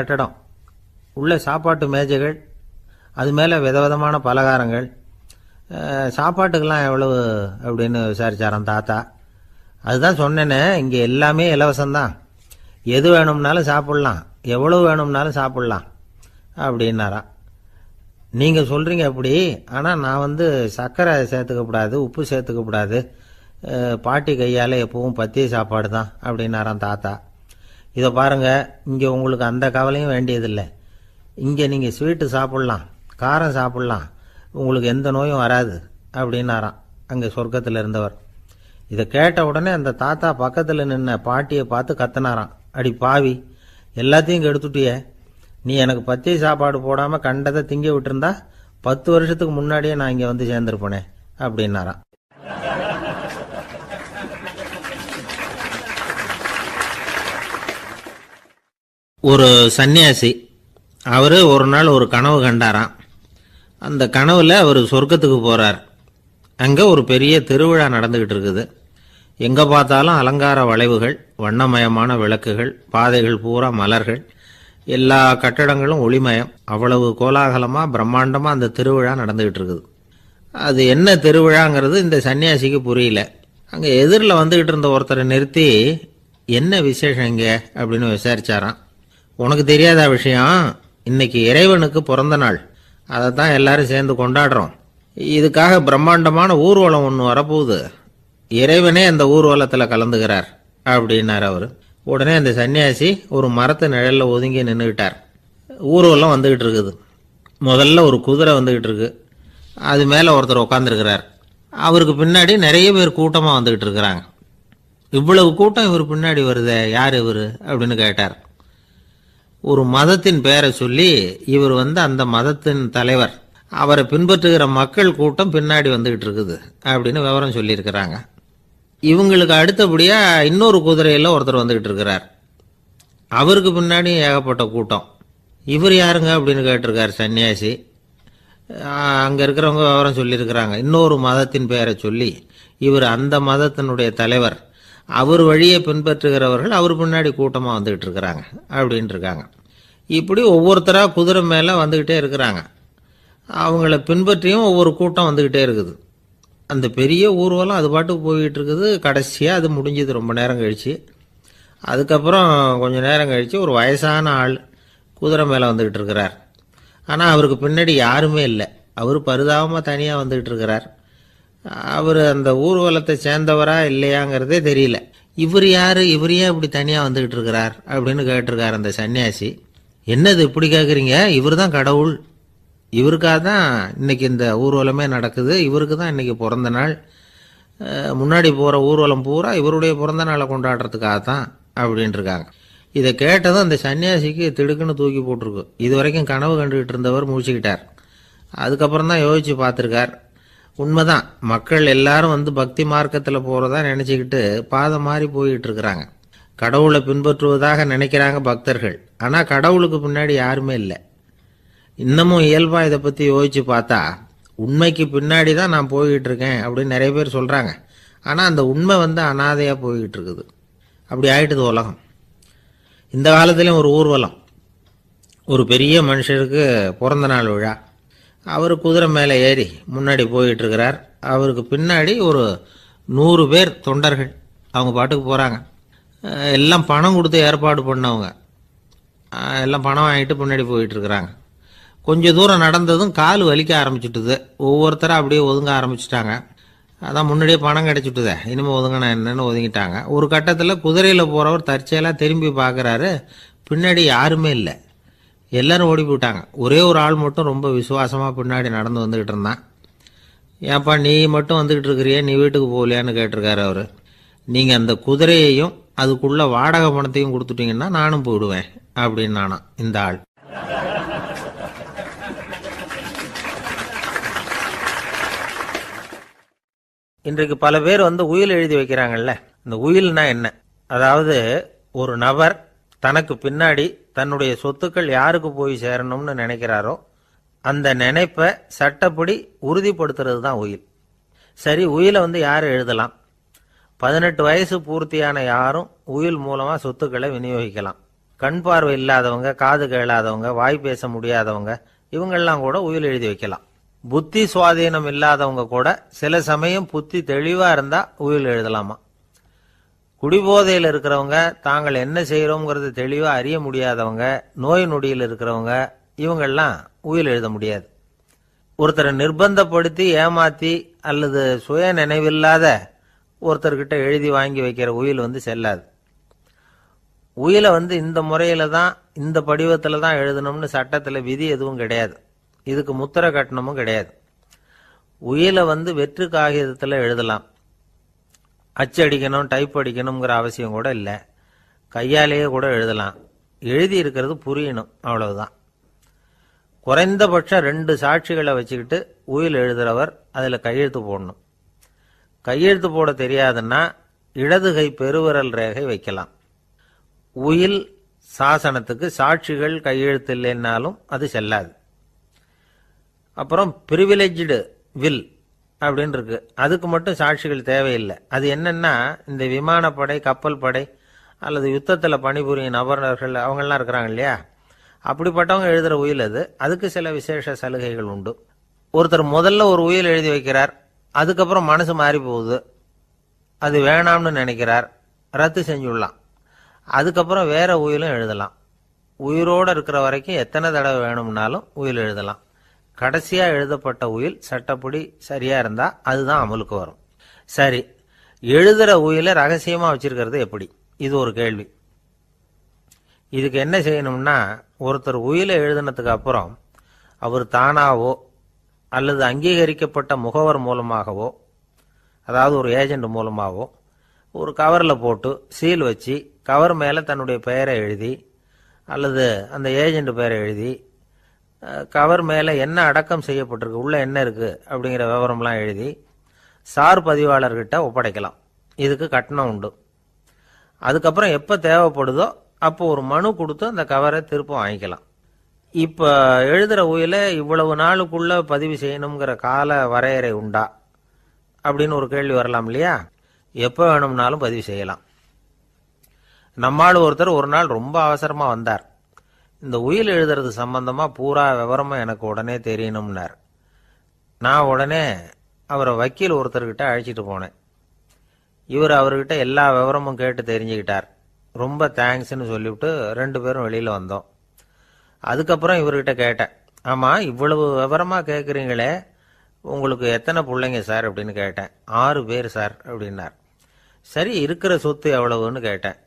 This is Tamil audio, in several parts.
கட்டடம் உள்ள சாப்பாட்டு மேஜைகள், அது மேலே விதவிதமான பலகாரங்கள். சாப்பாட்டுக்கெல்லாம் எவ்வளவு அப்படின்னு விசாரிச்சாராம் தாத்தா. அதுதான் சொன்னேனே, இங்கே எல்லாமே இலவசம்தான், எது வேணும்னாலும் சாப்பிட்லாம், எவ்வளவு வேணும்னாலும் சாப்பிட்லாம் அப்படின்னாராம். நீங்கள் சொல்கிறீங்க அப்படி, ஆனால் நான் சர்க்கரை சேர்த்துக்கப்படாது, உப்பு சேர்த்துக்கப்படாது, பாட்டி கையால் எப்பவும் பத்திய சாப்பாடு தான் அப்படின்னாராம் தாத்தா. இதை பாருங்கள், இங்கே உங்களுக்கு அந்த கவலையும் வேண்டியதில்லை. இங்கே நீங்கள் ஸ்வீட்டு சாப்பிட்லாம், காரம் சாப்பிட்லாம், உங்களுக்கு எந்த நோயும் வராது அப்படின்னாராம் அங்கே சொர்க்கத்தில் இருந்தவர். இதை கேட்ட உடனே அந்த தாத்தா பக்கத்தில் நின்ன பாட்டியை பார்த்து கத்தினாராம், அடி பாவி, எல்லாத்தையும் கெடுத்துட்டியே, நீ எனக்கு பத்திய சாப்பாடு போடாமல் கண்டதை திங்க விட்டுருந்தா 10 வருஷத்துக்கு முன்னாடியே நான் இங்கே சேர்ந்துருப்பேனே அப்படின்னாராம். ஒரு சன்னியாசி, அவர் ஒரு நாள் ஒரு கனவு கண்டாராம். அந்த கனவில் அவர் சொர்க்கத்துக்கு போகிறார். அங்கே ஒரு பெரிய திருவிழா நடந்துக்கிட்டு இருக்குது. எங்கே பார்த்தாலும் அலங்கார வளைவுகள், வண்ணமயமான விளக்குகள், பாதைகள் பூரா மலர்கள், எல்லா கட்டடங்களும் ஒளிமயம். அவ்வளவு கோலாகலமாக பிரம்மாண்டமாக அந்த திருவிழா நடந்துக்கிட்டு இருக்குது. அது என்ன திருவிழாங்கிறது இந்த சன்னியாசிக்கு புரியல. அங்கே எதிரில் வந்துக்கிட்டு இருந்த ஒருத்தரை நிறுத்தி, என்ன விசேஷம் இங்கே அப்படின்னு விசாரிச்சாராம். உனக்கு தெரியாத விஷயம், இன்னைக்கு இறைவனுக்கு பிறந்த நாள், அதை தான் எல்லாரும் சேர்ந்து கொண்டாடுறோம். இதுக்காக பிரம்மாண்டமான ஊர்வலம் ஒன்று வரப்போகுது, இறைவனே அந்த ஊர்வலத்தில் கலந்துகிறார் அப்படின்னார் அவர். உடனே அந்த சன்னியாசி ஒரு மரத்து நிழலில் ஒதுங்கி நின்றுக்கிட்டார். ஊர்வலம் வந்துக்கிட்டு இருக்குது. முதல்ல ஒரு குதிரை வந்துக்கிட்டு இருக்கு, அது மேலே ஒருத்தர் உட்காந்துருக்கிறார். அவருக்கு பின்னாடி நிறைய பேர் கூட்டமாக வந்துக்கிட்டு இருக்கிறாங்க. இவ்வளவு கூட்டம் இவர் பின்னாடி வருதே, யார் இவர் அப்படின்னு கேட்டார். ஒரு மதத்தின் பெயரை சொல்லி, இவர் அந்த மதத்தின் தலைவர், அவரை பின்பற்றுகிற மக்கள் கூட்டம் பின்னாடி வந்துகிட்டு இருக்குது அப்படின்னு விவரம் சொல்லியிருக்கிறாங்க. இவங்களுக்கு அடுத்தபடியாக இன்னொரு குதிரையில் ஒருத்தர் வந்துகிட்டு இருக்கிறார். அவருக்கு பின்னாடி ஏகப்பட்ட கூட்டம். இவர் யாருங்க அப்படின்னு கேட்டிருக்கார் சன்னியாசி. அங்கே இருக்கிறவங்க விவரம் சொல்லியிருக்கிறாங்க. இன்னொரு மதத்தின் பெயரை சொல்லி, இவர் அந்த மதத்தினுடைய தலைவர், அவர் வழியை பின்பற்றுகிறவர்கள் அவர் பின்னாடி கூட்டமாக வந்துக்கிட்டு இருக்கிறாங்க அப்படின்ட்டு இருக்காங்க. இப்படி ஒவ்வொருத்தராக குதிரை மேலே வந்துக்கிட்டே இருக்கிறாங்க. அவங்கள பின்பற்றியும் ஒவ்வொரு கூட்டம் வந்துக்கிட்டே இருக்குது. அந்த பெரிய ஊர்வலம் அது பாட்டுக்கு போய்கிட்டு இருக்குது. கடைசியாக அது முடிஞ்சது ரொம்ப நேரம் கழித்து. அதுக்கப்புறம் கொஞ்சம் நேரம் கழித்து ஒரு வயசான ஆள் குதிரை மேலே வந்துக்கிட்டு இருக்கிறார். ஆனால் அவருக்கு பின்னாடி யாருமே இல்லை. அவர் பரிதாபமாக தனியாக வந்துக்கிட்டு இருக்கிறார். அவர் அந்த ஊர்வலத்தை சேர்ந்தவரா இல்லையாங்கிறதே தெரியல. இவர் யார், இவர் ஏன் இப்படி தனியாக வந்துக்கிட்டு இருக்கிறார் அப்படின்னு கேட்டிருக்கார் அந்த சன்னியாசி. என்னது இப்படி கேட்குறீங்க, இவர் தான் கடவுள், இவருக்காக தான் இன்னைக்கு இந்த ஊர்வலமே நடக்குது, இவருக்கு தான் இன்னைக்கு பிறந்த நாள், முன்னாடி போகிற ஊர்வலம் பூரா இவருடைய பிறந்த நாளை கொண்டாடுறதுக்காக தான் அப்படின்ட்டுருக்காங்க. இதை கேட்டதும் அந்த சன்னியாசிக்கு திடுக்குன்னு தூக்கி போட்டிருக்கு. இது வரைக்கும் கனவு கண்டுகிட்டு இருந்தவர் முடிச்சுக்கிட்டார். அதுக்கப்புறம் தான் யோசித்து பார்த்துருக்கார். உண்மைதான், மக்கள் எல்லாரும் பக்தி மார்க்கத்தில் போகிறதா நினச்சிக்கிட்டு பாதை மாறி போயிட்டு இருக்கிறாங்க. கடவுளை பின்பற்றுவதாக நினைக்கிறாங்க பக்தர்கள். ஆனால் கடவுளுக்கு பின்னாடி யாருமே இல்லை. இன்னமும் இயல்பாக இதை பற்றி யோசித்து பார்த்தா, உண்மைக்கு பின்னாடி தான் நான் போய்கிட்டு இருக்கேன் அப்படின்னு நிறைய பேர் சொல்கிறாங்க. ஆனால் அந்த உண்மை அனாதையாக போய்கிட்டு இருக்குது. அப்படி ஆயிட்டுது உலகம். இந்த காலத்துலேயும் ஒரு ஊர்வலம், ஒரு பெரிய மனுஷருக்கு பிறந்த நாள் விழா. அவர் குதிரை மேலே ஏறி முன்னாடி போயிட்டுருக்கிறார். அவருக்கு பின்னாடி ஒரு 100 பேர் தொண்டர்கள் அவங்க பாட்டுக்கு போகிறாங்க. எல்லாம் பணம் கொடுத்து ஏற்பாடு பண்ணவங்க, எல்லாம் பணம் வாங்கிட்டு முன்னாடி போயிட்டுருக்குறாங்க. கொஞ்சம் தூரம் நடந்ததும் கால் வலிக்க ஆரம்பிச்சுட்டுது. ஒவ்வொருத்தராக அப்படியே ஒதுங்க ஆரம்பிச்சிட்டாங்க. அதான் முன்னாடியே பணம் கிடச்சிட்டுதே, இனிமேல் ஒதுங்கினா என்னன்னு ஒதுங்கிட்டாங்க. ஒரு கட்டத்தில் குதிரையில் போகிறவர் தற்செயலாக திரும்பி பார்க்குறாரு, பின்னாடி யாருமே இல்லை, எல்லாரும் ஓடி போயிட்டாங்க. ஒரே ஒரு ஆள் மட்டும் ரொம்ப விசுவாசமாக பின்னாடி நடந்து வந்துக்கிட்டு இருந்தான். ஏன்ப்பா நீ மட்டும் வந்துக்கிட்டு இருக்கிறியே, நீ வீட்டுக்கு போகலையான்னு கேட்டிருக்காரு அவர். நீங்கள் அந்த குதிரையையும் அதுக்குள்ள வாடகை பணத்தையும் கொடுத்துட்டீங்கன்னா நானும் போயிடுவேன் அப்படின்னு நானா இந்த ஆள். இன்றைக்கு பல பேர் உயில் எழுதி வைக்கிறாங்கல்ல. இந்த உயில்னா என்ன? அதாவது ஒரு நபர் தனக்கு பின்னாடி தன்னுடைய சொத்துக்கள் யாருக்கு போய் சேரணும்னு நினைக்கிறாரோ அந்த நினைப்பை சட்டப்படி உறுதிப்படுத்துறது தான் உயில். சரி, உயிலை யார் எழுதலாம்? 18 வயசு பூர்த்தியான யாரும் உயில் மூலமாக சொத்துக்களை விநியோகிக்கலாம். கண் பார்வை இல்லாதவங்க, காது கேளாதவங்க, வாய் பேச முடியாதவங்க, இவங்கெல்லாம் கூட உயில் எழுதி வைக்கலாம். புத்தி சுவாதீனம் இல்லாதவங்க கூட சில சமயம் புத்தி தெளிவா இருந்தா உயில் எழுதலாமா. குடிபோதையில் இருக்கிறவங்க, தாங்கள் என்ன செய்யறோங்கிறது தெளிவா அறிய முடியாதவங்க, நோய் நொடியில் இருக்கிறவங்க, இவங்கெல்லாம் உயில் எழுத முடியாது. ஒருத்தரை நிர்பந்தப்படுத்தி ஏமாத்தி அல்லது சுய நினைவில்லாத ஒருத்தர்கிட்ட எழுதி வாங்கி வைக்கிற உயில் செல்லாது. உயிலை இந்த முறையில தான், இந்த படிவத்தில் தான் எழுதணும்னு சட்டத்தில் விதி எதுவும் கிடையாது. இதுக்கு முத்திரை கட்டணமும் கிடையாது. உயிலை வெற்று காகிதத்தில் எழுதலாம். அச்சடிக்கணும், டைப் அடிக்கணுங்கிற அவசியம் கூட இல்லை. கையாலேயே கூட எழுதலாம். எழுதி இருக்கிறது புரியணும், அவ்வளவுதான். குறைந்தபட்சம் 2 சாட்சிகளை வச்சுக்கிட்டு உயில் எழுதுறவர் அதில் கையெழுத்து போடணும். கையெழுத்து போட தெரியாதுன்னா இடது கை பெருவிரல் ரேகை வைக்கலாம். உயில் சாசனத்துக்கு சாட்சிகள் கையெழுத்து இல்லைன்னாலும் அது செல்லாது. அப்புறம் பிரிவிலேஜ்டு வில் அப்படின்னு இருக்கு. அதுக்கு மட்டும் சாட்சிகள் தேவையில்லை. அது என்னன்னா, இந்த விமானப்படை, கப்பல் படை அல்லது யுத்தத்தில் பணிபுரியும் நபர்கள் அவங்கெல்லாம் இருக்கிறாங்க இல்லையா, அப்படிப்பட்டவங்க எழுதுற உயில் அது. அதுக்கு சில விசேஷ சலுகைகள் உண்டு. ஒருத்தர் முதல்ல ஒரு உயில் எழுதி வைக்கிறார், அதுக்கப்புறம் மனசு மாறி போகுது, அது வேணாம்னு நினைக்கிறார், ரத்து செஞ்சுடலாம். அதுக்கப்புறம் வேற உயிலும் எழுதலாம். உயிரோடு இருக்கிற வரைக்கும் எத்தனை தடவை வேணும்னாலும் உயில் எழுதலாம். கடைசியா எழுதப்பட்ட உயில் சட்டப்படி சரியா இருந்தா அதுதான் அமலுக்கு வரும். சரி, எழுதுற உயிலை ரகசியமா வச்சிருக்கிறது எப்படி? இது ஒரு கேள்வி. இதுக்கு என்ன செய்யணும்னா, ஒருத்தர் உயிலை எழுதினதுக்கு அப்புறம் அவர் தானாவோ அல்லது அங்கீகரிக்கப்பட்ட முகவர் மூலமாகவோ, அதாவது ஒரு ஏஜென்ட் மூலமாகவோ, ஒரு கவரில் போட்டு சீல் வச்சு கவர் மேலே தன்னுடைய பெயரை எழுதி அல்லது அந்த ஏஜென்ட் பெயரை எழுதி கவர் மேலே என்ன அடக்கம் செய்யப்பட்டிருக்கு, உள்ள என்ன இருக்கு அப்படிங்கிற விவரம்லாம் எழுதி சார் பதிவாளர்கிட்ட ஒப்படைக்கலாம். இதுக்கு கட்டணம் உண்டு. அதுக்கப்புறம் எப்போ தேவைப்படுதோ அப்போ ஒரு மனு கொடுத்து அந்த கவரை திரும்ப வாங்கிக்கலாம். இப்போ எழுதுகிற உயில இவ்வளவு நாளுக்குள்ள பதிவு செய்யணுங்கிற கால வரையறை உண்டா அப்படின்னு ஒரு கேள்வி வரலாம் இல்லையா? எப்போ வேணும்னாலும் பதிவு செய்யலாம். நம்மால் ஒருத்தர் ஒரு நாள் ரொம்ப அவசரமா வந்தார். இந்த உயில் எழுதுறது சம்பந்தமா பூரா விவரமா எனக்கு உடனே தெரியணும்னார். நான் உடனே அவரை வக்கீல் ஒருத்தர்கிட்ட அழைச்சிட்டு போனேன். இவர் அவர்கிட்ட எல்லா விவரமும் கேட்டு தெரிஞ்சுக்கிட்டார். ரொம்ப தேங்க்ஸ்ன்னு சொல்லிவிட்டு 2 பேரும் வெளியில வந்தோம். அதுக்கப்புறம் இவர்கிட்ட கேட்டேன், ஆமா இவ்வளவு விவரமா கேட்குறீங்களே, உங்களுக்கு எத்தனை பிள்ளைங்க சார் அப்படின்னு கேட்டேன். 6 பேர் சார் அப்படின்னார். சரி, இருக்கிற சொத்து எவ்வளவுன்னு கேட்டேன்.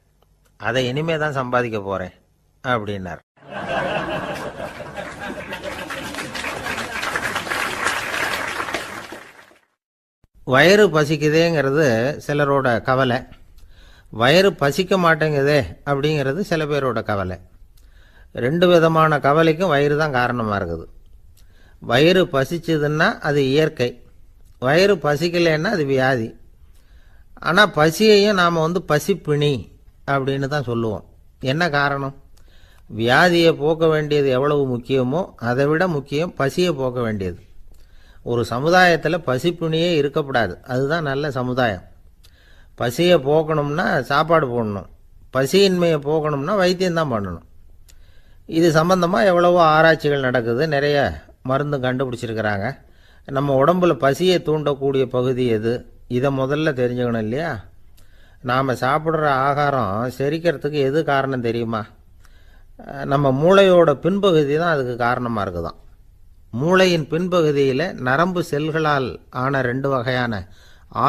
அதை இனிமே தான் சம்பாதிக்க போறேன் அப்படின்னார். வயிறு பசிக்குதேங்கிறது சிலரோட கவலை, வயிறு பசிக்க மாட்டேங்குதே அப்படிங்கிறது சில பேரோட கவலை. 2 விதமான கவலைக்கும் வயிறு தான் காரணமாக இருக்குது. வயிறு பசிச்சதுன்னா அது இயற்கை, வயிறு பசிக்கலைன்னா அது வியாதி. ஆனால் பசியையும் நாம் பசிப்பிணி அப்படின்னு தான் சொல்லுவோம். என்ன காரணம்? வியாதியை போக்க வேண்டியது எவ்வளவு முக்கியமோ அதை விட முக்கியம் பசியை போக்க வேண்டியது. ஒரு சமுதாயத்தில் பசிப்பிணியே இருக்கக்கூடாது, அதுதான் நல்ல சமுதாயம். பசியை போக்கணும்னா சாப்பாடு போடணும், பசியின்மையை போக்கணும்னா வைத்தியம்தான் பண்ணணும். இது சம்பந்தமாக எவ்வளவோ ஆராய்ச்சிகள் நடக்குது, நிறைய மருந்து கண்டுபிடிச்சிருக்கிறாங்க. நம்ம உடம்புல பசியை தூண்டக்கூடிய பகுதி எது, இதை முதல்ல தெரிஞ்சுக்கணும் இல்லையா? நாம் சாப்பிட்ற ஆகாரம் செரிக்கிறதுக்கு எது காரணம் தெரியுமா? நம்ம மூளையோட பின்பகுதி தான் அதுக்கு காரணமாக இருக்குதாம். மூளையின் பின்பகுதியில் நரம்பு செல்களால் ஆன 2 வகையான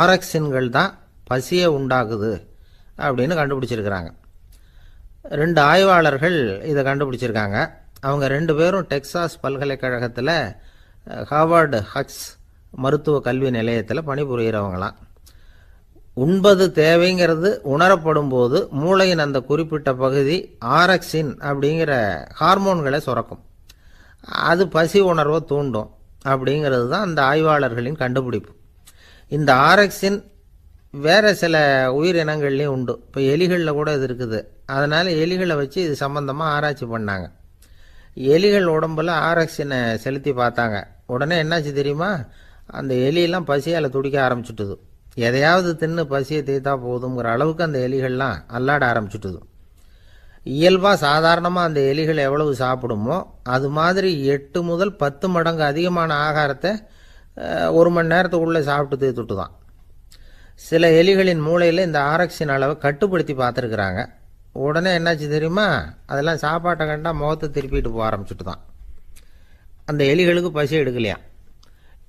ஆரக்சின்கள் தான் பசியை உண்டாக்குது அப்படின்னு கண்டுபிடிச்சிருக்கிறாங்க. 2 ஆய்வாளர்கள் இதை கண்டுபிடிச்சிருக்காங்க. அவங்க 2 பேரும் டெக்சாஸ் பல்கலைக்கழகத்தில் ஹார்வர்டு ஹக்ஸ் மருத்துவ கல்வி நிலையத்தில் பணிபுரிகிறவங்களாம். உண்பது தேவைங்கிறது உணரப்படும் போது மூளையின் அந்த குறிப்பிட்ட பகுதி ஆரக்சின் அப்படிங்கிற ஹார்மோன்களை சுரக்கும். அது பசி உணர்வை தூண்டும் அப்படிங்கிறது தான் அந்த ஆய்வாளர்களின் கண்டுபிடிப்பு. இந்த ஆரக்சின் வேறு சில உயிரினங்கள்லேயும் உண்டு. இப்போ எலிகளில் கூட இது இருக்குது. அதனால் எலிகளை வச்சு இது சம்பந்தமாக ஆராய்ச்சி பண்ணாங்க. எலிகள் உடம்பில் ஆரக்சினை செலுத்தி பார்த்தாங்க. உடனே என்னாச்சு தெரியுமா? அந்த எலியெல்லாம் பசியால் துடிக்க ஆரம்பிச்சுட்டுது. எதையாவது தின்னு பசியை தீர்த்தா போதுங்கிற அளவுக்கு அந்த எலிகள்லாம் அல்லாட ஆரம்பிச்சுட்டுது. இயல்பாக சாதாரணமாக அந்த எலிகள் எவ்வளவு சாப்பிடுமோ அது மாதிரி 8 முதல் 10 மடங்கு அதிகமான ஆகாரத்தை 1 மணி நேரத்துக்குள்ளே சாப்பிட்டு தீர்த்துட்டு தான். சில எலிகளின் மூளையில் இந்த ஆரக்சின் அளவை கட்டுப்படுத்தி பார்த்துருக்குறாங்க. உடனே என்னாச்சு தெரியுமா, அதெல்லாம் சாப்பாட்டை கண்டா முகத்தை திருப்பிட்டு போக ஆரம்பிச்சுட்டு தான். அந்த எலிகளுக்கு பசி எடுக்கலையாம்.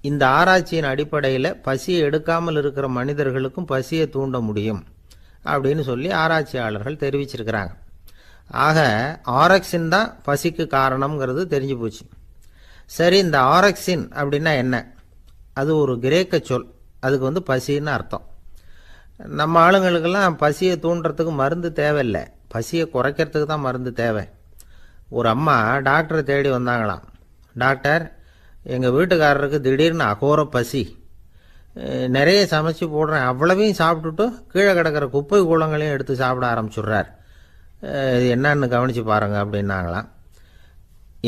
இந்த ஆராய்ச்சியின் அடிப்படையில் பசியை எடுக்காமல் இருக்கிற மனிதர்களுக்கும் பசியை தூண்ட முடியும் அப்படின்னு சொல்லி ஆராய்ச்சியாளர்கள் தெரிவிச்சிருக்கிறாங்க. ஆக ஆரக்சின் தான் பசிக்கு காரணம்ங்கிறது தெரிஞ்சு போச்சு. சரி, இந்த ஆரக்சின் அப்படின்னா என்ன? அது ஒரு கிரேக்க சொல். அதுக்கு பசின்னு அர்த்தம். நம்ம ஆளுங்களுக்கெல்லாம் பசியை தூண்டுறதுக்கு மருந்து தேவையில்லை, பசியை குறைக்கிறதுக்கு தான் மருந்து தேவை. ஒரு அம்மா டாக்டரை தேடி வந்தாங்களாம். டாக்டர், எங்கள் வீட்டுக்காரருக்கு திடீர்னு அகோர பசி, நிறைய சமைச்சு போடுறேன், அவ்வளவையும் சாப்பிட்டுட்டு கீழே கிடக்கிற குப்பை கூலங்களையும் எடுத்து சாப்பிட ஆரம்பிச்சுடுறார், இது என்னன்னு கவனித்து பாருங்கள் அப்படின்னாங்களாம்.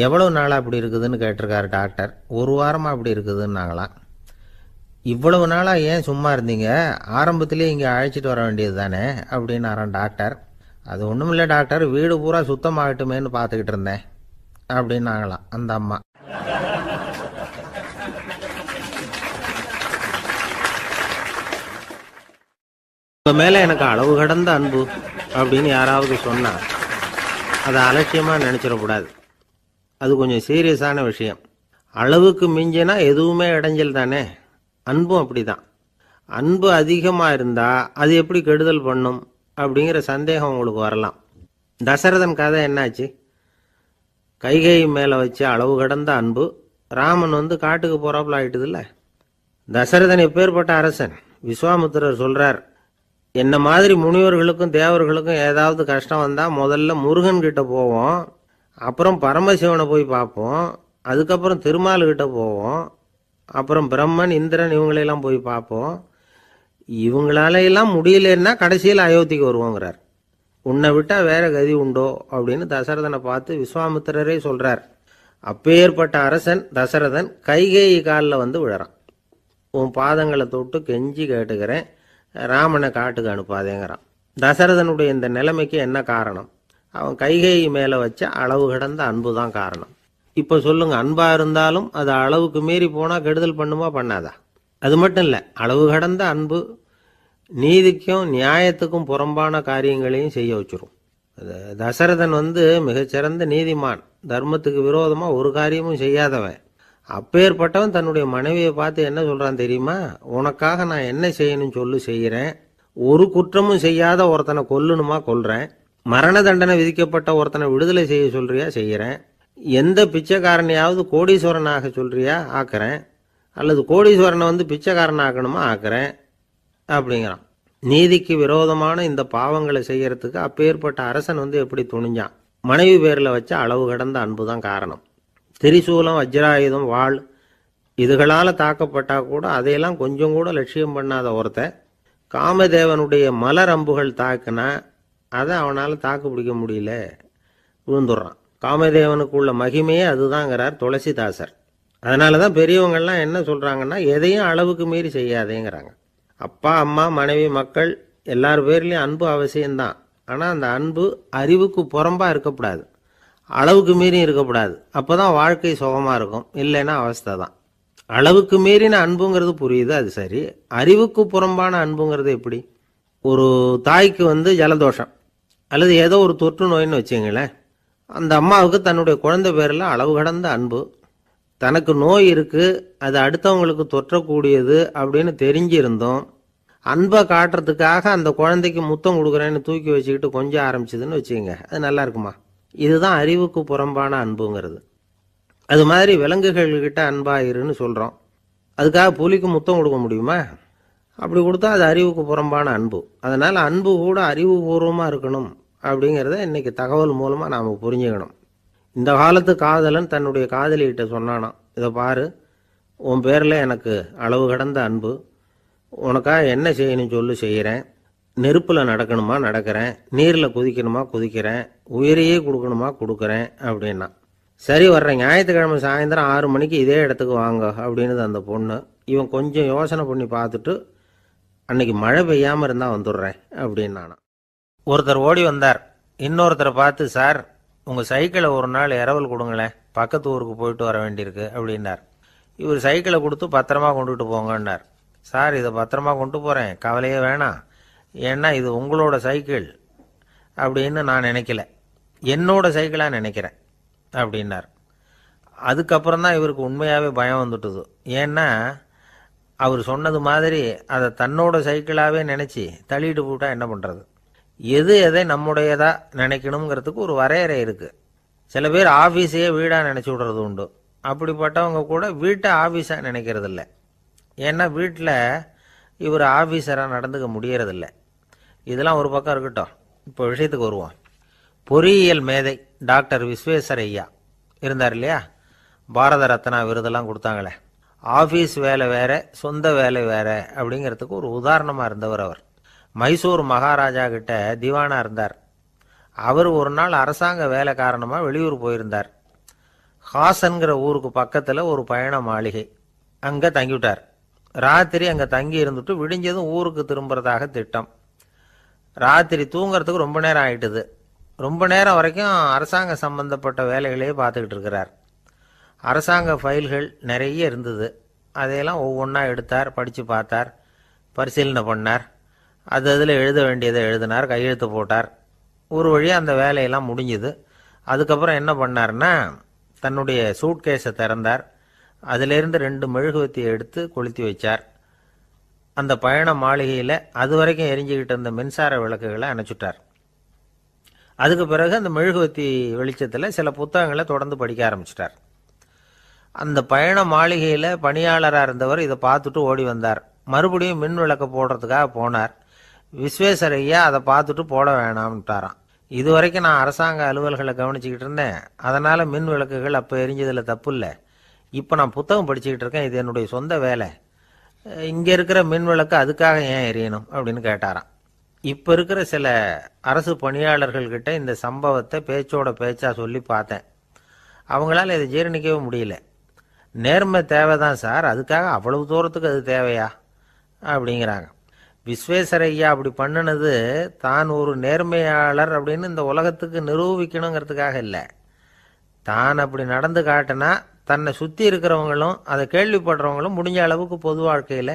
எவ்வளோ நாளாக அப்படி இருக்குதுன்னு கேட்டிருக்காரு டாக்டர். 1 வாரமாக அப்படி இருக்குதுன்னாங்களாம். இவ்வளவு நாளாக ஏன் சும்மா இருந்தீங்க, ஆரம்பத்திலே இங்கே அழைச்சிட்டு வர வேண்டியது தானே அப்படின்னாரான் டாக்டர். அது ஒன்றும் இல்லை டாக்டர், வீடு பூரா சுத்தமாகட்டுமேன்னு பார்த்துக்கிட்டு இருந்தேன் அப்படின்னாங்களாம் அந்த அம்மா. இப்போ மேலே எனக்கு அளவு கடந்த அன்பு அப்படின்னு யாராவது சொன்னால் அதை அலட்சியமாக நினச்சிடக்கூடாது. அது கொஞ்சம் சீரியஸான விஷயம். அளவுக்கு மிஞ்சினா எதுவுமே இடைஞ்சல் தானே. அன்பும் அப்படி தான். அன்பு அதிகமாக இருந்தால் அது எப்படி கெடுதல் பண்ணும் அப்படிங்கிற சந்தேகம் உங்களுக்கு வரலாம். தசரதன் கதை என்னாச்சு? கைகை மேலே வச்சு அளவு கடந்த அன்பு ராமன் காட்டுக்கு போகிறாப்புல ஆகிட்டுதில்ல. தசரதன் எப்பேற்பட்ட அரசன். விஸ்வாமித்திரர் சொல்கிறார், என்ன மாதிரி முனிவர்களுக்கும் தேவர்களுக்கும் ஏதாவது கஷ்டம் வந்தால் முதல்ல முருகன் கிட்ட போவோம், அப்புறம் பரமசிவனை போய் பார்ப்போம், அதுக்கப்புறம் திருமால்கிட்ட போவோம், அப்புறம் பிரம்மன் இந்திரன் இவங்களையெல்லாம் போய் பார்ப்போம், இவங்களாலையெல்லாம் முடியலன்னா கடைசியில் அயோத்திக்கு வருவோங்கிறார். உன்னை விட்டால் வேற கதி உண்டோ அப்படின்னு தசரதனை பார்த்து விஸ்வாமித்திரரே சொல்கிறார். அப்பேற்பட்ட அரசன் தசரதன் கைகேயி காலில் விழறான். உன் பாதங்களை தொட்டு கெஞ்சி கேட்டுக்கிறேன், ராமனை காட்டுக்கு அனுப்பாதேங்கிறான். தசரதனுடைய இந்த நிலைமைக்கு என்ன காரணம்? அவன் கைகேயி மேலே வச்ச அளவு கடந்த அன்பு தான் காரணம். இப்போ சொல்லுங்க, அன்பாக இருந்தாலும் அது அளவுக்கு மீறி போனால் கெடுதல் பண்ணுமா பண்ணாதா? அது மட்டும் இல்லை, அளவு கடந்த அன்பு நீதிக்கும் நியாயத்துக்கும் புறம்பான காரியங்களையும் செய்ய வச்சிரும். தசரதன் மிகச்சிறந்த நீதிமான், தர்மத்துக்கு விரோதமாக ஒரு காரியமும் செய்யாதவன். அப்பேற்பட்டவன் தன்னுடைய மனைவியை பார்த்து என்ன சொல்கிறான் தெரியுமா? உனக்காக நான் என்ன செய்யணும்னு சொல்லி செய்கிறேன், ஒரு குற்றமும் செய்யாத ஒருத்தனை கொல்லணுமா கொல்றேன், மரண தண்டனை விதிக்கப்பட்ட ஒருத்தனை விடுதலை செய்ய சொல்றியா செய்கிறேன், எந்த பிச்சைக்காரனையாவது கோடீஸ்வரனாக சொல்றியா ஆக்குறேன், அல்லது கோடீஸ்வரனை பிச்சைக்காரன் ஆக்கணுமா ஆக்குறேன் அப்படிங்கிறான். நீதிக்கு விரோதமான இந்த பாவங்களை செய்யறதுக்கு அப்பேற்பட்ட அரசன் எப்படி துணிஞ்சான்? மனைவி பேரில் வச்ச அளவு கடந்த அன்பு தான் காரணம். திரிசூலம், வஜ்ராயுதம், வாள் இதுகளால் தாக்கப்பட்டால் கூட அதையெல்லாம் கொஞ்சம் கூட லட்சியம் பண்ணாத ஒருத்தன் காமதேவனுடைய மலர் அம்புகள் தாக்குனா அதை அவனால் தாக்கு பிடிக்க முடியல, விழுந்துடுறான். காமதேவனுக்கு உள்ள மகிமையே அதுதாங்கிறார் துளசிதாசர். அதனால தான் பெரியவங்கள்லாம் என்ன சொல்கிறாங்கன்னா, எதையும் அளவுக்கு மீறி செய்யாதேங்கிறாங்க. அப்பா, அம்மா, மனைவி, மக்கள் எல்லார் பேர்லேயும் அன்பு அவசியம்தான். ஆனால் அந்த அன்பு அறிவுக்கு புறம்பாக இருக்கக்கூடாது, அளவுக்கு மீறி இருக்கக்கூடாது. அப்போ தான் வாழ்க்கை சுகமாக இருக்கும், இல்லைன்னா அவஸ்தை தான். அளவுக்கு மீறின அன்புங்கிறது புரியுது, அது சரி. அறிவுக்கு புறம்பான அன்புங்கிறது எப்படி? ஒரு தாய்க்கு ஜலதோஷம் அல்லது ஏதோ ஒரு தொற்று நோயின்னு வச்சுங்களேன். அந்த அம்மாவுக்கு தன்னுடைய குழந்தை பேரில் அளவு கடந்த அன்பு. தனக்கு நோய் இருக்குது, அது அடுத்தவங்களுக்கு தொற்றக்கூடியது அப்படின்னு தெரிஞ்சிருந்தோம் அன்பை காட்டுறதுக்காக அந்த குழந்தைக்கு முத்தம் கொடுக்குறேன்னு தூக்கி வச்சுக்கிட்டு கொஞ்சம் ஆரம்பிச்சதுன்னு வச்சுக்கோங்க, அது நல்லா இருக்குமா? இதுதான் அறிவுக்கு புறம்பான அன்புங்கிறது. அது மாதிரி விலங்குகள்கிட்ட அன்பாயிருன்னு சொல்கிறோம், அதுக்காக புலிக்கு முத்தம் கொடுக்க முடியுமா? அப்படி கொடுத்தா அது அறிவுக்கு புறம்பான அன்பு. அதனால் அன்பு கூட அறிவுபூர்வமாக இருக்கணும் அப்படிங்கிறத இன்றைக்கி தகவல் மூலமாக நாம் புரிஞ்சுக்கணும். இந்த காலத்து காதலன் தன்னுடைய காதலிகிட்ட சொன்னானாம், இதை பாரு, உன் பேரில் எனக்கு அளவு கடந்த அன்பு, உனக்காக என்ன செய்யணும் சொல்லு செய்கிறேன், நெருப்பில் நடக்கணுமா நடக்கிறேன், நீரில் குதிக்கணுமா குதிக்கிறேன், உயிரையே கொடுக்கணுமா கொடுக்குறேன் அப்படின்னா. சரி, வர்ற ஞாயிற்றுக்கிழமை சாயந்தரம் 6 மணிக்கு இதே இடத்துக்கு வாங்க அப்படின்னுது அந்த பொண்ணு. இவன் கொஞ்சம் யோசனை பண்ணி பார்த்துட்டு, அன்னைக்கு மழை பெய்யாமல் இருந்தால் வந்துடுறேன் அப்படின்னானா. ஒருத்தர் ஓடி வந்தார். இன்னொருத்தரை பார்த்து, சார் உங்கள் சைக்கிளை ஒரு நாள் இரவல் கொடுங்களேன், பக்கத்து ஊருக்கு போயிட்டு வர வேண்டியிருக்கு அப்படின்னார். இவர் சைக்கிளை கொடுத்து பத்திரமா கொண்டுகிட்டு போங்கன்னார். சார் இதை பத்திரமா கொண்டு போகிறேன், கவலையே வேணாம், ஏன்னா இது உங்களோட சைக்கிள் அப்படின்னு நான் நினைக்கல, என்னோட சைக்கிளாக நினைக்கிறேன் அப்படின்னார். அதுக்கப்புறம் தான் இவருக்கு உண்மையாகவே பயம் வந்துட்டுது. ஏன்னா அவர் சொன்னது மாதிரி அதை தன்னோட சைக்கிளாகவே நினச்சி தள்ளிட்டு போட்டால் என்ன பண்ணுறது? எது எதை நம்முடையதா நினைக்கணுங்கிறதுக்கு ஒரு வரையறை இருக்குது. சில பேர் ஆஃபீஸையே வீடாக நினச்சி விடுறது உண்டு. அப்படிப்பட்டவங்க கூட வீட்டை ஆஃபீஸாக நினைக்கிறது இல்லை. ஏன்னா வீட்டில் இவர் ஆஃபீஸராக நடந்துக்க முடியறதில்ல. இதெல்லாம் ஒரு பக்கம் இருக்கட்டும், இப்போ விஷயத்துக்கு வருவோம். பொறியியல் மேதை டாக்டர் விஸ்வேஸ்வரய்யா இருந்தார் இல்லையா, பாரத ரத்னா விருதெல்லாம் கொடுத்தாங்களே. ஆஃபீஸ் வேலை வேற, சொந்த வேலை வேற அப்படிங்கிறதுக்கு ஒரு உதாரணமாக இருந்தவர் அவர். மைசூர் மகாராஜா கிட்ட திவானா இருந்தார். அவர் ஒரு நாள் அரசாங்க வேலை காரணமாக வெளியூர் போயிருந்தார். ஹாசன்கிற ஊருக்கு பக்கத்தில் ஒரு பயண மாளிகை, அங்கே தங்கிவிட்டார். ராத்திரி அங்கே தங்கி இருந்துட்டு விடிஞ்சதும் ஊருக்கு திரும்புறதாக திட்டம். ராத்திரி தூங்கிறதுக்கு ரொம்ப நேரம் ஆயிட்டுது. ரொம்ப நேரம் வரைக்கும் அரசாங்க சம்பந்தப்பட்ட வேலைகளையே பார்த்துக்கிட்டு இருக்கிறார். அரசாங்க ஃபைல்கள் நிறைய இருந்தது. அதையெல்லாம் ஒவ்வொன்றா எடுத்தார், படித்து பார்த்தார், பரிசீலனை பண்ணார். அதில் எழுத வேண்டியதை எழுதினார், கையெழுத்து போட்டார். ஒரு வழியாக அந்த வேலையெல்லாம் முடிஞ்சுது. அதுக்கப்புறம் என்ன பண்ணார்னா, தன்னுடைய சூட்கேஸை திறந்தார். அதிலிருந்து 2 மெழுகுவத்தியை எடுத்து கொளுத்தி வச்சார். அந்த பயண மாளிகையில் அது வரைக்கும் எரிஞ்சுக்கிட்டு இருந்த மின்சார விளக்குகளை அணைச்சுட்டார். அதுக்கு பிறகு அந்த மெழுகுவத்தி வெளிச்சத்தில் சில புத்தகங்களை தொடர்ந்து படிக்க ஆரம்பிச்சிட்டார். அந்த பயண மாளிகையில் பணியாளராக இருந்தவர் இதை பார்த்துட்டு ஓடி வந்தார். மறுபடியும் மின் விளக்கு போடுறதுக்காக போனார். விஸ்வேஸ்வரய்யா அதை பார்த்துட்டு போட வேணாம்ட்டாராம். இது வரைக்கும் நான் அரசாங்க அலுவல்களை கவனிச்சுக்கிட்டு இருந்தேன், அதனால் மின் விளக்குகள் அப்போ எரிஞ்சதில் தப்பு இல்லை. இப்போ நான் புத்தகம் படிச்சுக்கிட்டு இருக்கேன், இது என்னுடைய சொந்த வேலை, இங்கே இருக்கிற மின் விளக்கு அதுக்காக ஏன் எரியணும் அப்படின்னு கேட்டாராம். இப்போ இருக்கிற சில அரசு பணியாளர்கள்கிட்ட இந்த சம்பவத்தை பேச்சோட பேச்சா சொல்லி பார்த்தேன். அவங்களால இதை ஜீரணிக்கவே முடியல. நேர்மை தேவைதான் சார், அதுக்காக அவ்வளவு தூரத்துக்கு அது தேவையா அப்படிங்கிறாங்க. விஸ்வேஸ்வரய்யா அப்படி பண்ணினது தான் ஒரு நேர்மையாளர் அப்படின்னு இந்த உலகத்துக்கு நிரூபிக்கணுங்கிறதுக்காக இல்லை. தான் அப்படி நடந்து காட்டினா தன்னை சுற்றி இருக்கிறவங்களும் அதை கேள்விப்படுறவங்களும் முடிஞ்ச அளவுக்கு பொது வாழ்க்கையில்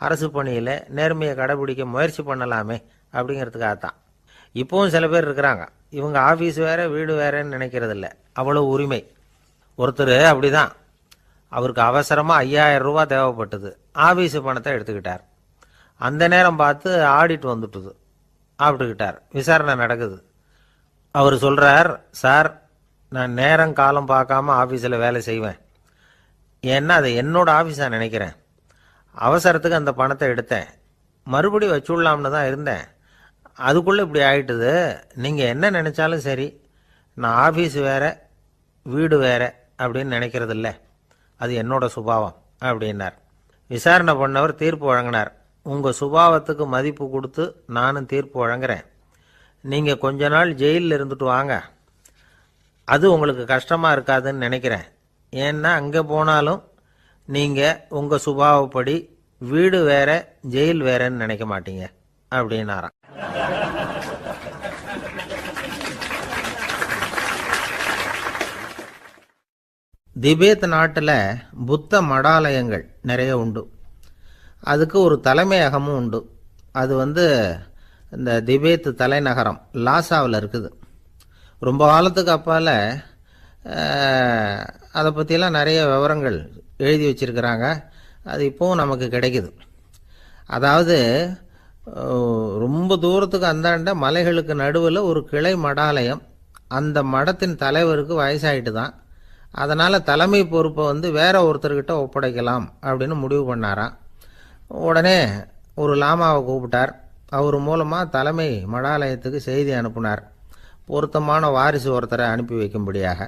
அரசு பணியில் நேர்மையை கடைபிடிக்க முயற்சி பண்ணலாமே அப்படிங்கிறதுக்காகத்தான். இப்போவும் சில பேர் இருக்கிறாங்க, இவங்க ஆஃபீஸ் வேற வீடு வேறன்னு நினைக்கிறது இல்லை, அவ்வளோ உரிமை. ஒருத்தர் அப்படிதான், அவருக்கு அவசரமாக 5000 ரூபா தேவைப்பட்டது. ஆஃபீஸு பணத்தை எடுத்துக்கிட்டார். அந்த நேரம் பார்த்து ஆடிட் வந்துட்டுது, ஆப்பிட்டுக்கிட்டார். விசாரணை நடக்குது. அவர் சொல்கிறார், சார் நான் நேரம் காலம் பார்க்காம ஆஃபீஸில் வேலை செய்வேன், ஏன்னா அதை என்னோட ஆஃபீஸாக நினைக்கிறேன். அவசரத்துக்கு அந்த பணத்தை எடுத்தேன், மறுபடியும் வச்சுடலாம்னு தான் இருந்தேன், அதுக்குள்ளே இப்படி ஆகிட்டுது. நீங்கள் என்ன நினச்சாலும் சரி, நான் ஆஃபீஸ் வேறு வீடு வேறு அப்படின்னு நினைக்கிறது இல்லை, அது என்னோட சுபாவம் அப்படின்னார். விசாரணை பண்ணவர் தீர்ப்பு வழங்கினார். உங்கள் சுபாவத்துக்கு மதிப்பு கொடுத்து நானும் தீர்ப்பு வழங்குறேன். நீங்கள் கொஞ்ச நாள் ஜெயிலில் இருந்துட்டு வாங்க, அது உங்களுக்கு கஷ்டமாக இருக்காதுன்னு நினைக்கிறேன். ஏன்னா அங்கே போனாலும் நீங்கள் உங்கள் சுபாவப்படி வீடு வேற ஜெயில் வேறன்னு நினைக்க மாட்டீங்க அப்படின்னாராம். திபேத் நாட்டில் புத்த மடாலயங்கள் நிறைய உண்டு. அதுக்கு ஒரு தலைமையகமும் உண்டு. அது இந்த திபேத் தலைநகரம் லாசாவில் இருக்குது. ரொம்ப காலத்துக்கு அப்பால் அதை பற்றியெல்லாம் நிறைய விவரங்கள் எழுதி வச்சிருக்கிறாங்க. அது இப்போவும் நமக்கு கிடைக்குது. அதாவது ரொம்ப தூரத்துக்கு அந்தாண்ட மலைகளுக்கு நடுவில் ஒரு கிளை மடாலயம். அந்த மடத்தின் தலைவருக்கு வயசாயிட்டு தான், அதனால் தலைமை பொறுப்பை வேற ஒருத்தர்கிட்ட ஒப்படைக்கலாம் அப்படின்னு முடிவு பண்ணாராம். உடனே ஒரு லாமாவை கூப்பிட்டார். அவர் மூலமாக தலைமை மடாலயத்துக்கு செய்தி அனுப்புனார், பொருத்தமான வாரிசு ஒருத்தரை அனுப்பி வைக்கும்படியாக.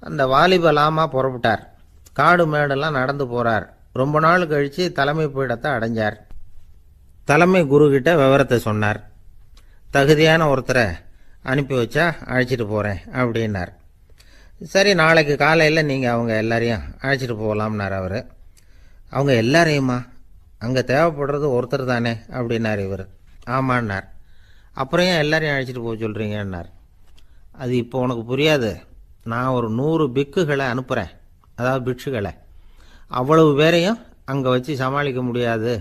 அந்த வாலிப லாமா புறப்பட்டார். காடு மேடெல்லாம் நடந்து போகிறார். ரொம்ப நாள் கழித்து தலைமை பீடத்தை அடைஞ்சார். தலைமை குருக்கிட்ட விவரத்தை சொன்னார். தகுதியான ஒருத்தரை அனுப்பி வச்சா அழைச்சிட்டு போகிறேன் அப்படின்னார். சரி, நாளைக்கு காலையில் நீங்கள் அவங்க எல்லாரையும் அழைச்சிட்டு போகலாம்னார் அவர். அவங்க எல்லாரையுமா? அங்கே தேவைப்படுறது ஒருத்தர் தானே அப்படின்னார் இவர். ஆமான்னார். அப்புறம் ஏன் எல்லாரையும் அழைச்சிட்டு போக சொல்கிறீங்கன்னார். அது இப்போ உனக்கு புரியாது. நான் ஒரு 100 பிக்குகளை அனுப்புகிறேன், அதாவது பிட்சுகளை. அவ்வளவு பேரையும் அங்கே வச்சு சமாளிக்க முடியாது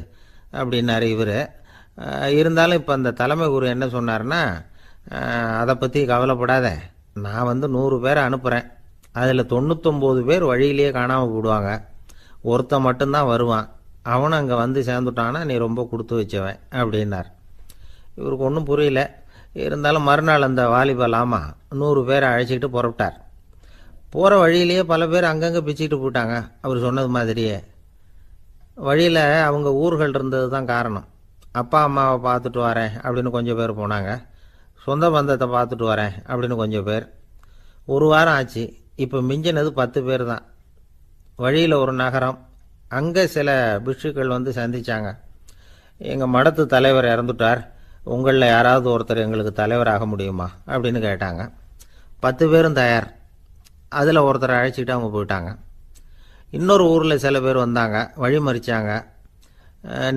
அப்படின்னாரு இவர். இருந்தாலும் இப்போ அந்த தலைமை குரு என்ன சொன்னார்னா, அதை பற்றி கவலைப்படாத, நான் 100 பேரை அனுப்புகிறேன். அதில் 99 பேர் வழியிலேயே காணாமல் போடுவாங்க, ஒருத்தன் மட்டும்தான் வருவான். அவனும் அங்கே வந்து சேர்ந்துட்டான்னா நீ ரொம்ப கொடுத்து வச்சவன் அப்படின்னார். இவருக்கு ஒன்றும் புரியல. இருந்தாலும் மறுநாள் அந்த வாலிப லாமா 100 பேரை அழைச்சிக்கிட்டு புறப்பட்டார். போகிற வழியிலேயே பல பேர் அங்கங்கே பிச்சுக்கிட்டு போயிட்டாங்க. அவர் சொன்னது மாதிரியே வழியில் அவங்க ஊர்கள் இருந்தது தான் காரணம். அப்பா அம்மாவை பார்த்துட்டு வரேன் அப்படின்னு கொஞ்சம் பேர் போனாங்க. சொந்த பந்தத்தை பார்த்துட்டு வரேன் அப்படின்னு கொஞ்சம் பேர். ஒரு வாரம் ஆச்சு. இப்போ மிஞ்சினது 10 பேர் தான். வழியில் ஒரு நகரம். அங்கே சில பிட்சுக்கள் வந்து சந்தித்தாங்க. எங்கள் மடத்து தலைவர் இறந்துட்டார், உங்களில் யாராவது ஒருத்தர் எங்களுக்கு தலைவராக முடியுமா அப்படின்னு கேட்டாங்க. 10 பேரும் தயார். அதில் ஒருத்தரை அழைச்சிக்கிட்டு அவங்க போயிட்டாங்க. இன்னொரு ஊரில் சில பேர் வந்தாங்க, வழி மறிச்சாங்க.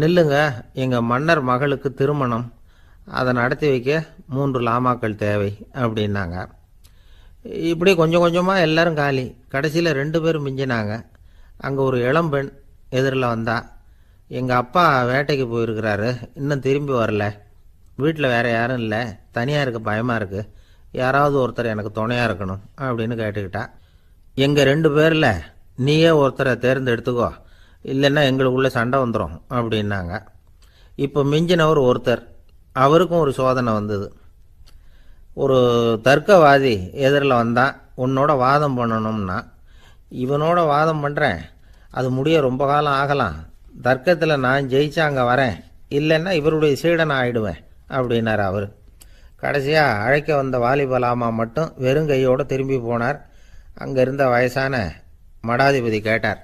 நில்லுங்க, எங்கள் மன்னர் மகளுக்கு திருமணம், அதை நடத்தி வைக்க 3 லாமாக்கள் தேவை அப்படின்னாங்க. இப்படி கொஞ்சம் கொஞ்சமாக எல்லாரும் காலி. கடைசியில் 2 பேர் மிஞ்சினாங்க. அங்கே ஒரு இளம்பெண் எதிரில் வந்தா. எங்கள் அப்பா வேட்டைக்கு போயிருக்கிறாரு, இன்னும் திரும்பி வரல, வீட்டில் வேறு யாரும் இல்லை, தனியாக இருக்க பயமாக இருக்குது, யாராவது ஒருத்தர் எனக்கு துணையாக இருக்கணும் அப்படின்னு கேட்டுக்கிட்டா. எங்கள் 2 பேரில் நீயே ஒருத்தரை தேர்ந்தெடுத்துக்கோ, இல்லைன்னா எங்களுக்குள்ளே சண்டை வந்துடும் அப்படின்னாங்க. இப்போ மிஞ்சினவர் ஒருத்தர். அவருக்கும் ஒரு சோதனை வந்தது. ஒரு தர்க்கவாதி எதிரில் வந்தான், உன்னோட வாதம் பண்ணணும்னா. இவனோட வாதம் பண்ணுறேன், அது முடிய ரொம்ப காலம் ஆகலாம், தர்க்கத்தில் நான் ஜெயிச்சா அங்கே வரேன், இல்லைன்னா இவருடைய சீடனை ஆயிடுவேன் அப்படின்னார் அவர். கடைசியாக அழைக்க வந்த வாலிபலாமா மட்டும் வெறுங்கையோடு திரும்பி போனார். அங்கே இருந்த வயசான மடாதிபதி கேட்டார்,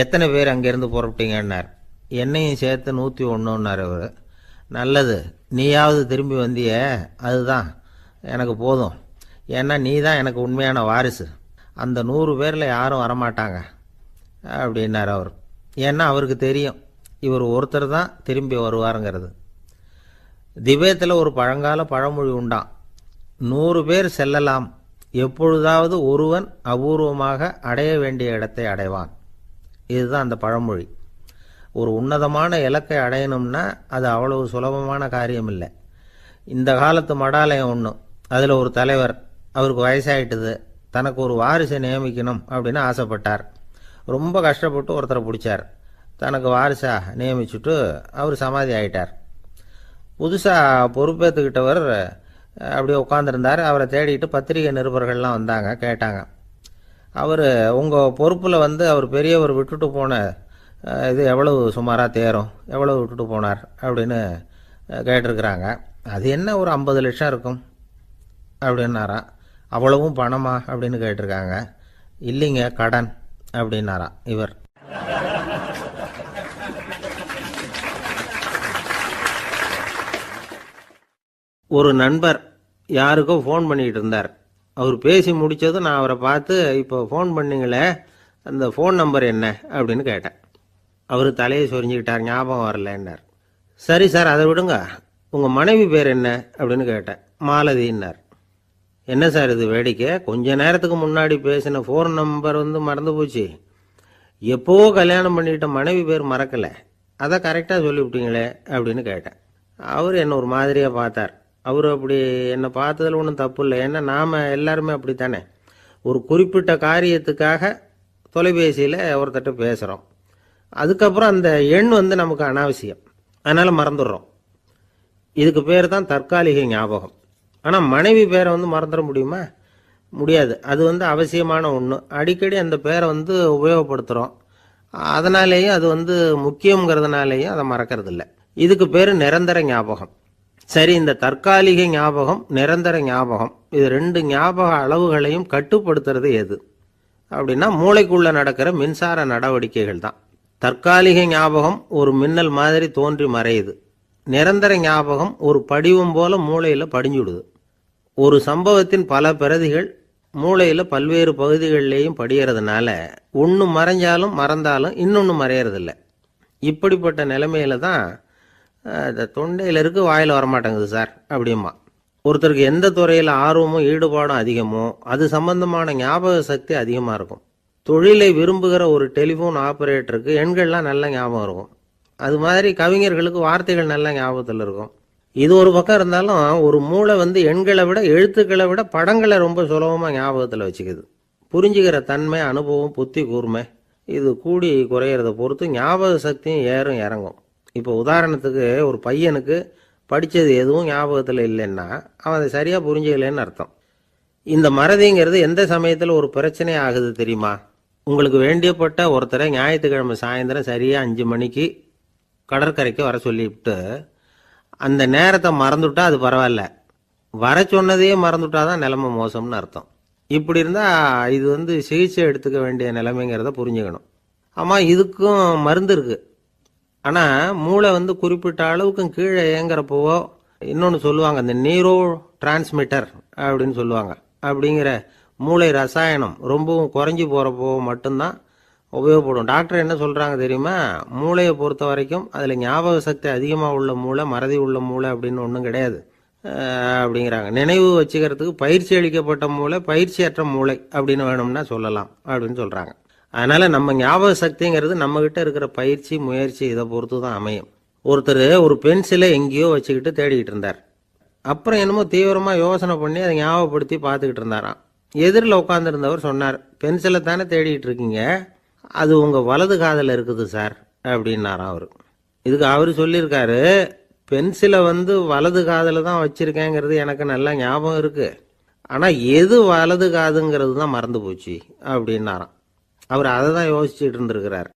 எத்தனை பேர் அங்கேருந்து புறப்பட்டீங்கன்னார். என்னையும் சேர்த்து 101ன்னார் அவர். நல்லது, நீயாவது திரும்பி வந்திய, அதுதான் எனக்கு போதும், ஏன்னா நீ தான் எனக்கு உண்மையான வாரிசு. அந்த 100 பேரில் யாரும் வரமாட்டாங்க அப்படின்னார் அவர். ஏன்னா அவருக்கு தெரியும் இவர் ஒருத்தர் தான் திரும்பி வருவாருங்கிறது. திபேத்தில் ஒரு பழங்கால பழமொழி உண்டாம், 100 பேர் செல்லலாம், எப்பொழுதாவது ஒருவன் அபூர்வமாக அடைய வேண்டிய இடத்தை அடைவான். இதுதான் அந்த பழமொழி. ஒரு உன்னதமான இலக்கை அடையணும்னா அது அவ்வளவு சுலபமான காரியம் இல்லை. இந்த காலத்து மடாலயம் ஒன்று, அதில் ஒரு தலைவர், அவருக்கு வயசாயிட்டுது, தனக்கு ஒரு வாரிசை நியமிக்கணும் அப்படின்னு ஆசைப்பட்டார். ரொம்ப கஷ்டப்பட்டு ஒருத்தரை பிடிச்சார், தனக்கு வாரிசாக நியமிச்சுட்டு அவர் சமாதி ஆயிட்டார். புதுசாக பொறுப்பேற்றுக்கிட்டவர் அப்படியே உட்காந்துருந்தார். அவரை தேடிட்டு பத்திரிகை நிருபர்கள்லாம் வந்தாங்க, கேட்டாங்க. அவர் உங்கள் பொறுப்பில் அவர் பெரியவர் விட்டுட்டு போன இது எவ்வளவு சுமாராக தேரும், எவ்வளவு விட்டுட்டு போனார் அப்படின்னு கேட்டிருக்கிறாங்க. அது என்ன ஒரு 50 லட்சம் இருக்கும் அப்படின்னாராம். அவ்வளவும் பணமா அப்படின்னு கேட்டிருக்காங்க. இல்லைங்க, கடன் அப்படின்னாராம் இவர். ஒரு நண்பர் யாருக்கோ ஃபோன் பண்ணிக்கிட்டு இருந்தார். அவர் பேசி முடித்ததும் நான் அவரை பார்த்து, இப்போ ஃபோன் பண்ணிங்களே, அந்த ஃபோன் நம்பர் என்ன அப்படின்னு கேட்டேன். அவர் தலையை சொரிஞ்சுக்கிட்டார், ஞாபகம் வரலன்னார். சரி சார், அதை விடுங்க, உங்கள் மனைவி பேர் என்ன அப்படின்னு கேட்டேன். மாலதின்னார். என்ன சார் இது வேடிக்கை, கொஞ்ச நேரத்துக்கு முன்னாடி பேசின ஃபோன் நம்பர் மறந்து போச்சு, எப்போவோ கல்யாணம் பண்ணிக்கிட்ட மனைவி பேர் மறக்கலை, அதை கரெக்டாக சொல்லிவிட்டீங்களே அப்படின்னு கேட்டேன். அவர் என்ன ஒரு மாதிரியாக பார்த்தார். அவர் அப்படி என்னை பார்த்ததில் ஒன்றும் தப்பு இல்லை, ஏன்னா நாம் எல்லாருமே அப்படித்தானே, ஒரு குறிப்பிட்ட காரியத்துக்காக தொலைபேசியில் ஒருத்தட்ட பேசுகிறோம், அதுக்கப்புறம் அந்த எண் நமக்கு அனாவசியம், அதனால் மறந்துடுறோம். இதுக்கு பேர் தான் தற்காலிக ஞாபகம். ஆனால் மனைவி பேரை மறந்துட முடியுமா? முடியாது. அது அவசியமான ஒன்று. அடிக்கடி அந்த பேரை உபயோகப்படுத்துகிறோம், அதனாலேயும் அது முக்கியங்கிறதுனாலேயும் அதை மறக்கிறது இல்லை. இதுக்கு பேர் நிரந்தர ஞாபகம். சரி, இந்த தற்காலிக ஞாபகம், நிரந்தர ஞாபகம், இது 2 ஞாபக அளவுகளையும் கட்டுப்படுத்துறது எது அப்படின்னா மூளைக்குள்ள நடக்கிற மின்சார நடவடிக்கைகள் தான். தற்காலிக ஞாபகம் ஒரு மின்னல் மாதிரி தோன்றி மறையுது. நிரந்தர ஞாபகம் ஒரு படிவம் போல மூளையில் படிஞ்சுடுது. ஒரு சம்பவத்தின் பல பிரதிகள் மூளையில் பல்வேறு பகுதிகளிலேயும் படிகிறதுனால ஒன்று மறைஞ்சாலும் மறந்தாலும் இன்னொன்று மறையறதில்லை. இப்படிப்பட்ட நிலைமையில தான் இந்த தொண்டையில் இருக்கு, வாயில் வரமாட்டேங்குது சார் அப்படிமா. ஒருத்தருக்கு எந்த துறையில் ஆர்வமும் ஈடுபாடும் அதிகமோ அது சம்பந்தமான ஞாபக சக்தி அதிகமாக இருக்கும். தொழிலை விரும்புகிற ஒரு டெலிஃபோன் ஆப்ரேட்டருக்கு எண்கள்லாம் நல்ல ஞாபகம் இருக்கும். அது மாதிரி கவிஞர்களுக்கு வார்த்தைகள் நல்ல ஞாபகத்தில் இருக்கும். இது ஒரு பக்கம் இருந்தாலும் ஒரு மூளை எண்களை விட எழுத்துக்களை விட படங்களை ரொம்ப சுலபமாக ஞாபகத்தில் வச்சுக்குது. புரிஞ்சுக்கிற தன்மை, அனுபவம், புத்தி கூர்மை இது கூடி குறையிறத பொறுத்து ஞாபக சக்தியும் ஏறும் இறங்கும். இப்போ உதாரணத்துக்கு ஒரு பையனுக்கு படித்தது எதுவும் ஞாபகத்தில் இல்லைன்னா அவன் அதை சரியாக புரிஞ்சுக்கலைன்னு அர்த்தம். இந்த மறதிங்கிறது எந்த சமயத்தில் ஒரு பிரச்சனை ஆகுது தெரியுமா? உங்களுக்கு வேண்டியப்பட்ட ஒருத்தரை ஞாயிற்றுக்கிழமை சாயந்தரம் சரியாக 5 மணிக்கு கடற்கரைக்கு வர சொல்லிவிட்டு அந்த நேரத்தை மறந்துவிட்டா அது பரவாயில்ல, வர சொன்னதையே மறந்துவிட்டா தான் நிலைமை மோசம்னு அர்த்தம். இப்படி இருந்தால் இது சிகிச்சை எடுத்துக்க வேண்டிய நிலைமைங்கிறத புரிஞ்சுக்கணும். ஆமாம், இதுக்கும் மருந்து இருக்குது. ஆனால் மூளை குறிப்பிட்ட அளவுக்கு கீழே இயங்குறப்போவோ இன்னொன்று சொல்லுவாங்க, இந்த நியூரோ டிரான்ஸ்மிட்டர் அப்படின்னு சொல்லுவாங்க. அப்படிங்கிற மூளை ரசாயனம் ரொம்பவும் குறைஞ்சி போகிறப்போ மட்டும்தான் உபயோகப்படும். டாக்டர் என்ன சொல்கிறாங்க தெரியுமா? மூளையை பொறுத்த வரைக்கும் அதில் ஞாபக சக்தி அதிகமாக உள்ள மூளை, மறதி உள்ள மூளை அப்படின்னு ஒன்றும் கிடையாது அப்படிங்கிறாங்க. நினைவு வச்சுக்கிறதுக்கு பயிற்சி அளிக்கப்பட்ட மூளை, பயிற்சியற்ற மூளை அப்படின்னு வேணும்னா சொல்லலாம் அப்படின்னு சொல்கிறாங்க. அதனால் நம்ம ஞாபக சக்திங்கிறது நம்மக்கிட்ட இருக்கிற பயிற்சி, முயற்சி இதை பொறுத்து தான் அமையும். ஒருத்தர் ஒரு பென்சிலை எங்கேயோ வச்சுக்கிட்டு தேடிக்கிட்டு இருந்தார். அப்புறம் என்னமோ தீவிரமாக யோசனை பண்ணி அதை ஞாபகப்படுத்தி பார்த்துக்கிட்டு இருந்தாராம். எதிரில் உட்காந்துருந்தவர் சொன்னார், பென்சிலை தானே தேடிட்டு இருக்கீங்க, அது உங்கள் வலது காதில் இருக்குது சார் அப்படின்னாராம் அவர். இதுக்கு அவர் சொல்லியிருக்காரு, பென்சிலை வலது காதில் தான் வச்சுருக்கேங்கிறது எனக்கு நல்லா ஞாபகம் இருக்குது, ஆனால் எது வலது காதுங்கிறது தான் மறந்து போச்சு அப்படின்னாராம். அவர் அதை தான் யோசிச்சுட்டு இருந்திருக்கிறார்.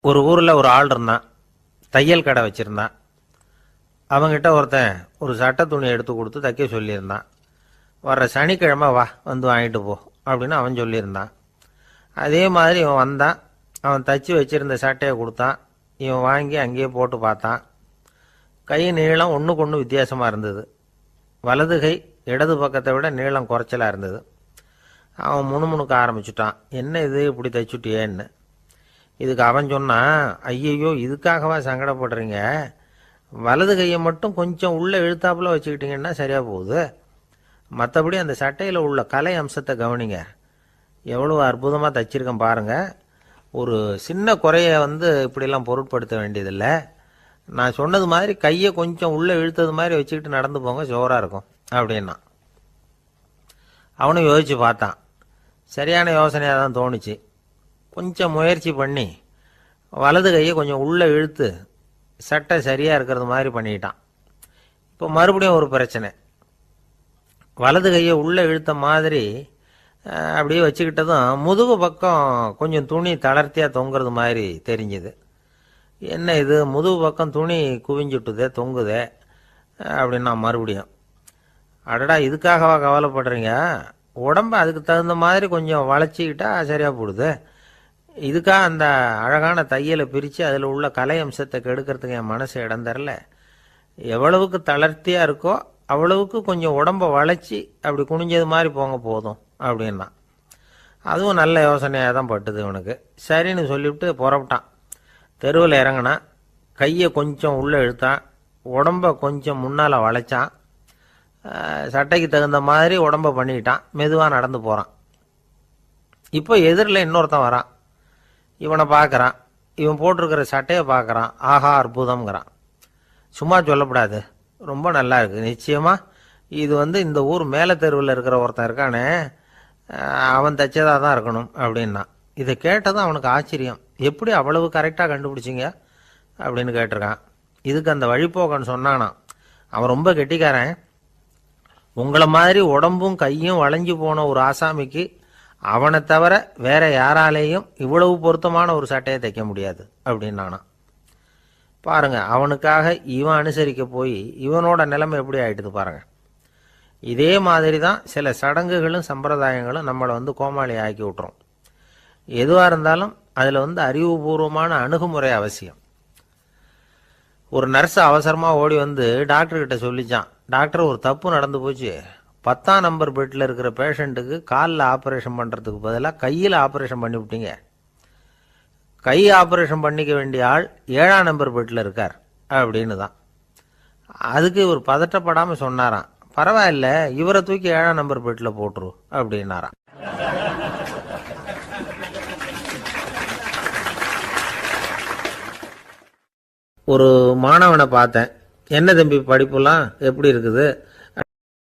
ஒரு ஊரில் ஒரு ஆள் இருந்தான், தையல் கடை வச்சுருந்தான். அவங்கிட்ட ஒருத்தன் ஒரு சட்டை துணி எடுத்து கொடுத்து தைக்க சொல்லியிருந்தான். வர்ற சனிக்கிழமை வா, வாங்கிட்டு போ அப்படின்னு அவன் சொல்லியிருந்தான். அதே மாதிரி இவன் வந்தான். அவன் தச்சு வச்சுருந்த சட்டையை கொடுத்தான். இவன் வாங்கி அங்கேயே போட்டு பார்த்தான். கை நீளம் ஒன்றுக்கு ஒன்று வித்தியாசமாக இருந்தது. வலது கை இடது பக்கத்தை விட நீளம் குறைச்சலாக இருந்தது. அவன் முணுமுணுக்க ஆரம்பிச்சுட்டான், என்ன இது இப்படி தைச்சுட்டியேன்னு. இதுக்கு அவன் சொன்னான், ஐயையோ இதுக்காகவா சங்கடப்படுறீங்க, வலது கையை மட்டும் கொஞ்சம் உள்ளே இழுத்தாப்புல வச்சுக்கிட்டிங்கன்னா சரியாக போகுது, மற்றபடி அந்த சட்டையில் உள்ள கலை அம்சத்தை கவனிங்க, எவ்வளோ அற்புதமாக தைச்சிருக்கேன் பாருங்கள், ஒரு சின்ன குறைய இப்படிலாம் பொருட்படுத்த வேண்டியதில்லை, நான் சொன்னது மாதிரி கையை கொஞ்சம் உள்ளே இழுத்தது மாதிரி வச்சுக்கிட்டு நடந்து போங்க, ஜோராக இருக்கும் அப்படின்னா. அவனும் யோசித்து பார்த்தான். சரியான யோசனையாக தான் தோணுச்சு. கொஞ்சம் முயற்சி பண்ணி வலது கையை கொஞ்சம் உள்ளே இழுத்து சட்டை சரியாக இருக்கிறது மாதிரி பண்ணிட்டான். இப்போ மறுபடியும் ஒரு பிரச்சனை. வலது கையை உள்ளே இழுத்த மாதிரி அப்படியே வச்சுக்கிட்டதும் முதுகு பக்கம் கொஞ்சம் துணி தளர்த்தியாக தொங்குறது மாதிரி தெரிஞ்சுது. என்ன இது, முதுகு பக்கம் துணி குவிஞ்சுட்டுதே, தொங்குதே அப்படின்னா மறுபடியும், அடடா இதுக்காகவா கவலைப்படுறீங்க, உடம்ப அதுக்கு தகுந்த மாதிரி கொஞ்சம் வளைச்சிக்கிட்டா சரியாக போடுது, இதுக்காக அந்த அழகான தையலை பிரித்து அதில் உள்ள கலை அம்சத்தை கெடுக்கிறதுக்கு என் மனசு இடம் தரல, எவ்வளவுக்கு தளர்த்தியாக இருக்கோ அவ்வளவுக்கு கொஞ்சம் உடம்ப வளைச்சி அப்படி குனிஞ்சது மாதிரி போங்க போதும் அப்படின்னா. அதுவும் நல்ல யோசனையாக தான் பட்டுது இவனுக்கு. சரின்னு சொல்லிவிட்டு புறப்பட்டான். தெருவில் இறங்கினான். கையை கொஞ்சம் உள்ளே இழுத்தான், உடம்ப கொஞ்சம் முன்னால் வளைச்சான், சட்டைக்கு தகுந்த மாதிரி உடம்ப பண்ணிக்கிட்டான், மெதுவாக நடந்து போகிறான். இப்போ எதிரில் இன்னொருத்தன் வரான். இவனை பார்க்குறான், இவன் போட்டிருக்கிற சட்டையை பார்க்குறான், ஆஹா அற்புதம்ங்கிறான். சும்மா சொல்லக்கூடாது, ரொம்ப நல்லா இருக்குது, நிச்சயமாக இது இந்த ஊர் மேலே தெருவில் இருக்கிற ஒருத்தன் இருக்கானே அவன் தைச்சதாக தான் இருக்கணும் அப்படின்னா. இதை கேட்டதும் அவனுக்கு ஆச்சரியம், எப்படி அவ்வளவு கரெக்டாக கண்டுபிடிச்சிங்க அப்படின்னு கேட்டிருக்கான். இதுக்கு அந்த வழிபோக்கன்னு சொன்னானான், அவன் ரொம்ப கெட்டிக்காரன், உங்களை மாதிரி உடம்பும் கையும் வளைஞ்சு போன ஒரு ஆசாமிக்கு அவனை தவிர வேற யாராலேயும் இவ்வளவு பொருத்தமான ஒரு சட்டையை தைக்க முடியாது அப்படின்னானா. பாருங்க, அவனுக்காக இவன் அனுசரிக்க போய் இவனோட நிலைமை எப்படி ஆயிடுது பாருங்க. இதே மாதிரி தான் சில சடங்குகளும் சம்பிரதாயங்களும் நம்மளை கோமாளி ஆக்கி விட்டுரும். எதுவாக இருந்தாலும் அதில் அறிவுபூர்வமான அணுகுமுறை அவசியம். ஒரு நர்ஸ் அவசரமாக ஓடி டாக்டர்கிட்ட சொல்லிச்சான், டாக்டர் ஒரு தப்பு நடந்து போச்சு, 10ஆம் நம்பர் பெட்டில் இருக்கிற பேஷண்ட்டுக்கு காலில் ஆப்ரேஷன் பண்ணுறதுக்கு பதிலாக கையில் ஆப்ரேஷன் பண்ணி விட்டீங்க. கை ஆப்ரேஷன் பண்ணிக்க வேண்டிய ஆள் 7ஆம் நம்பர் பெட்டில் இருக்கார் அப்படின்னு தான். அதுக்கு இவர் பதட்டப்படாமல் சொன்னாராம், பரவாயில்ல, இவரை தூக்கி 7ஆம் நம்பர் பெட்டில் போட்டுரு அப்படின்னாராம். ஒரு மாணவனை பார்த்தேன், என்ன தம்பி படிப்புலாம் எப்படி இருக்குது,